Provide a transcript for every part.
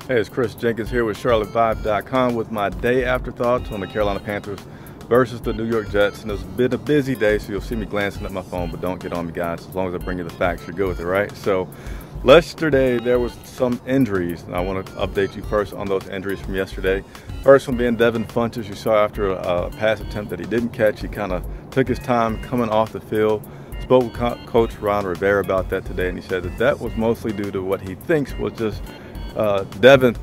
Hey, it's Chris Jenkins here with CharlotteVibe.com with my day after thoughts on the Carolina Panthers versus the New York Jets. And it's been a busy day, so you'll see me glancing at my phone, but don't get on me, guys. As long as I bring you the facts, you're good with it, right? So yesterday there was some injuries, and I want to update you first on those injuries from yesterday. First one being Devin Funchess. You saw after a pass attempt that he didn't catch, he kind of took his time coming off the field. Spoke with Coach Rivera about that today, and he said that was mostly due to what he thinks was just Devin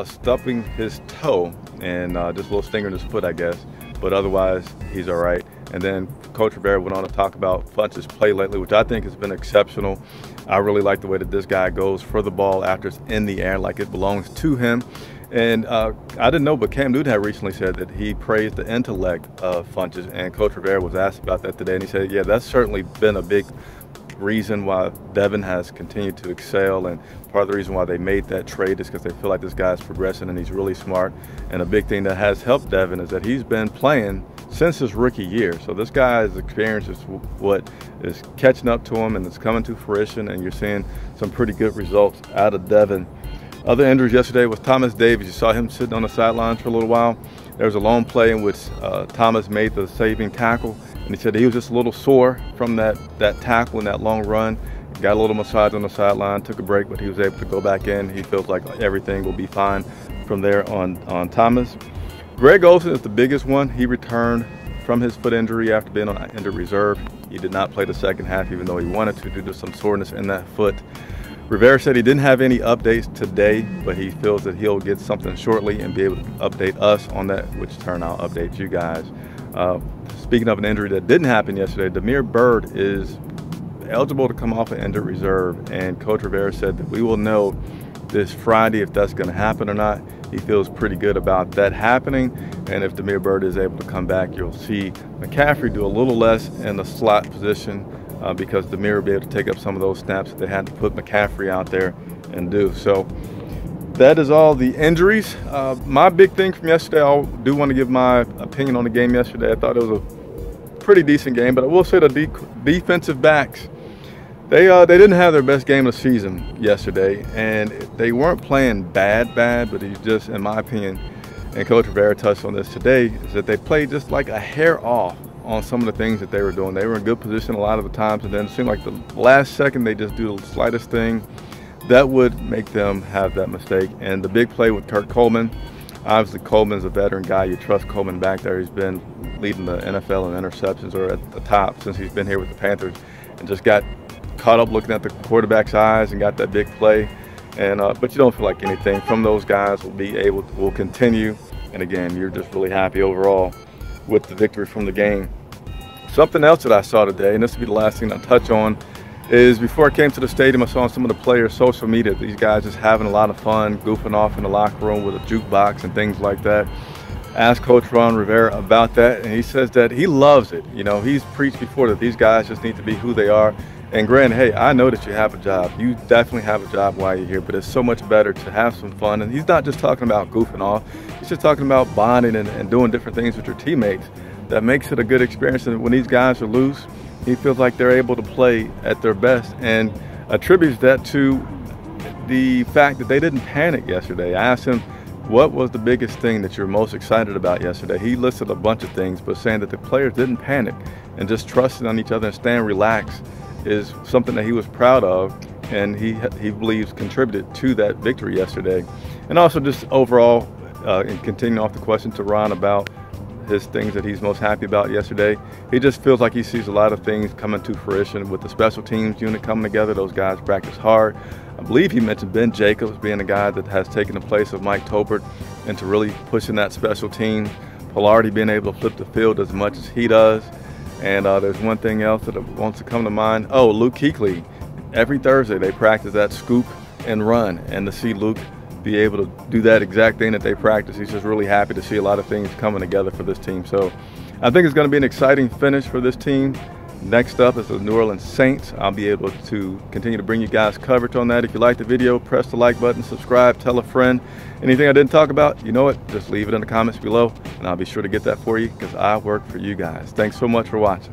stubbing his toe and just a little stinger in his foot, I guess. But otherwise, he's all right. And then Coach Rivera went on to talk about Funchess' play lately, which I think has been exceptional. I really like the way that this guy goes for the ball after it's in the air, like it belongs to him. And I didn't know, but Cam Newton had recently said that he praised the intellect of Funchess, and Coach Rivera was asked about that today, and he said, yeah, that's certainly been a big reason why Devin has continued to excel, and part of the reason why they made that trade is because they feel like this guy's progressing and he's really smart. And a big thing that has helped Devin is that he's been playing since his rookie year. So this guy's experience is what is catching up to him, and it's coming to fruition, and you're seeing some pretty good results out of Devin. Other injuries yesterday was Thomas Davis. You saw him sitting on the sidelines for a little while. There was a long play in which Thomas made the saving tackle, and he said he was just a little sore from that tackle and that long run. Got a little massage on the sideline, took a break, but he was able to go back in. He feels like everything will be fine from there on Thomas. Greg Olsen is the biggest one. He returned from his foot injury after being on injured reserve. He did not play the second half, even though he wanted to, due to some soreness in that foot. Rivera said he didn't have any updates today, but he feels that he'll get something shortly and be able to update us on that, which in turn I'll update you guys. Speaking of an injury that didn't happen yesterday, Damiere Byrd is eligible to come off an injured reserve, and Coach Rivera said that we will know this Friday if that's going to happen or not. He feels pretty good about that happening, and if Damiere Byrd is able to come back, you'll see McCaffrey do a little less in the slot position because Damiere will be able to take up some of those snaps that they had to put McCaffrey out there and do. So that is all the injuries. My big thing from yesterday, I do want to give my opinion on the game yesterday. I thought it was a pretty decent game, but I will say the defensive backs, they didn't have their best game of the season yesterday, and they weren't playing bad, but he's just, in my opinion, and Coach Rivera touched on this today, is that they played just like a hair off on some of the things that they were doing. They were in good position a lot of the times, and then it seemed like the last second they just do the slightest thing that would make them have that mistake. And the big play with Kurt Coleman, obviously Coleman's a veteran guy. You trust Coleman back there. He's been leading the NFL in interceptions, or at the top since he's been here with the Panthers, and just got caught up looking at the quarterback's eyes and got that big play. And but you don't feel like anything from those guys will continue. And again, you're just really happy overall with the victory from the game. Something else that I saw today, and this will be the last thing I touch on, is before I came to the stadium, I saw on some of the players' social media, these guys just having a lot of fun, goofing off in the locker room with a jukebox and things like that. Asked Coach Ron Rivera about that, and he says that he loves it. You know, he's preached before that these guys just need to be who they are. And granted, hey, I know that you have a job. You definitely have a job while you're here, but it's so much better to have some fun. And he's not just talking about goofing off. He's just talking about bonding and doing different things with your teammates. That makes it a good experience. And when these guys are loose, he feels like they're able to play at their best, and attributes that to the fact that they didn't panic yesterday. I asked him, what was the biggest thing that you're most excited about yesterday? He listed a bunch of things, but saying that the players didn't panic and just trusted on each other and staying relaxed is something that he was proud of, and he believes contributed to that victory yesterday. And also just overall, and continuing off the question to Ron about his things that he's most happy about yesterday, he just feels like he sees a lot of things coming to fruition with the special teams unit coming together. Those guys practice hard. I believe he mentioned Ben Jacobs being a guy that has taken the place of Mike Tolbert into really pushing that special team. Polarity being able to flip the field as much as he does. And there's one thing else that wants to come to mind. Oh, Luke Kuechly. Every Thursday they practice that scoop and run, and to see Luke be able to do that exact thing that they practice, he's just really happy to see a lot of things coming together for this team. So I think it's going to be an exciting finish for this team. Next up is the New Orleans Saints. I'll be able to continue to bring you guys coverage on that. If you like the video, press the like button, subscribe, tell a friend. Anything I didn't talk about, you know what, just leave it in the comments below, and I'll be sure to get that for you because I work for you guys. Thanks so much for watching.